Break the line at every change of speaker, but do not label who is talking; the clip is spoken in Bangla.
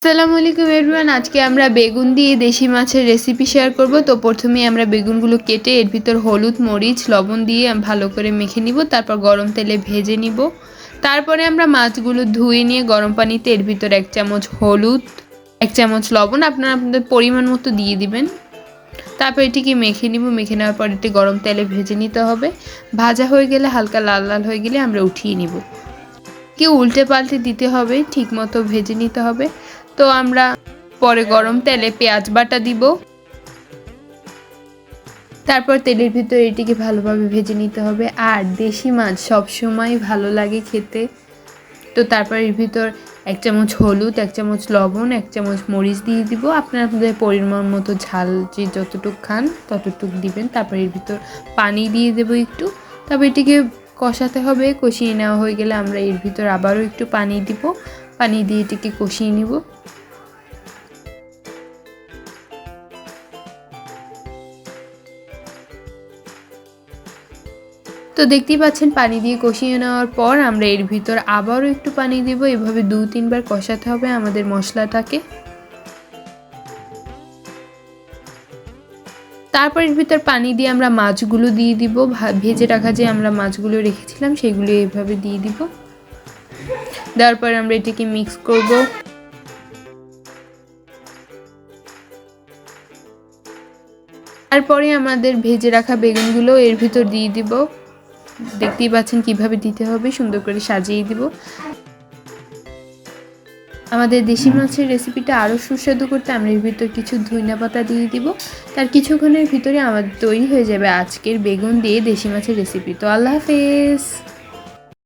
আসসালামু আলাইকুম এভরিওয়ান। আজকে আমরা বেগুন দিয়ে দেশি মাছের রেসিপি শেয়ার করব। তো প্রথমে আমরা বেগুনগুলো কেটে এর ভিতর হলুদ মরিচ লবণ দিয়ে ভালো করে মেখে নিব, তারপর গরম তেলে ভেজে নিব। তারপরে আমরা মাছগুলো ধুয়ে নিয়ে গরম পানিতে এর ভিতর 1 চামচ হলুদ 1 চামচ লবণ আপনারা আপনাদের পরিমাণ মতো দিয়ে দিবেন। তারপর এটিকে মেখে নিব। মেখে নেওয়ার পর এটি গরম তেলে ভেজে নিতে হবে। ভাজা হয়ে গেলে হালকা লাল লাল হয়ে গেলে আমরা উঠিয়ে নিব। কেউ উল্টে পাল্টে দিতে হবে, ঠিক মতো ভেজে নিতে হবে। তো আমরা পরে গরম তেলে পেঁয়াজ বাটা দিব, তারপর তেলের ভিতরে এটিকে ভালোভাবে ভেজে নিতে হবে। আর দেশি মাছ সবসময় ভালো লাগে খেতে। তো তারপর এর ভিতর 1 চামচ হলুদ 1 চামচ লবণ 1 চামচ মরিচ দিয়ে দিব। আপনারা আপনাদের পরিমাণ মতো ঝাল যে যতটুকু খান ততটুকু দিবেন। তারপর এর ভিতর পানি দিয়ে দেবো একটু। তারপর এটিকে কষাতে হবে। কষিয়ে নেওয়া হয়ে গেলে আমরা এর ভিতর আবারও একটু পানি দিব। পানি দিয়ে এটিকে কষিয়ে নিব। তো দেখতেই পাচ্ছেন পানি দিয়ে কষিয়ে নেওয়ার পর আমরা এর ভিতর আবারও একটু পানি দিব। এভাবে 2-3 বার কষাতে হবে আমাদের মশলাটাকে। তারপর এর ভিতর পানি দিয়ে আমরা মাছগুলো দিয়ে দিব। ভেজে রাখা যে আমরা মাছগুলো রেখেছিলাম সেগুলো এভাবে দিয়ে দিব। দেওয়ার পর আমরা এটাকে মিক্স করব। তারপরে আমাদের ভেজে রাখা বেগুনগুলো এর ভিতর দিয়ে দিব। দেখতেই পাচ্ছেন কিভাবে দিতে হবে, সুন্দর করে সাজিয়ে দিব। আমাদের দেশি মাছের রেসিপিটা আরও সুস্বাদু করতে আমরা এর ভিতর কিছু ধনিয়া পাতা দিয়ে দিব। তার কিছুক্ষণের ভিতরে আমাদের তৈরি হয়ে যাবে আজকের বেগুন দিয়ে দেশি মাছের রেসিপি। তো আল্লাহ হাফেজ।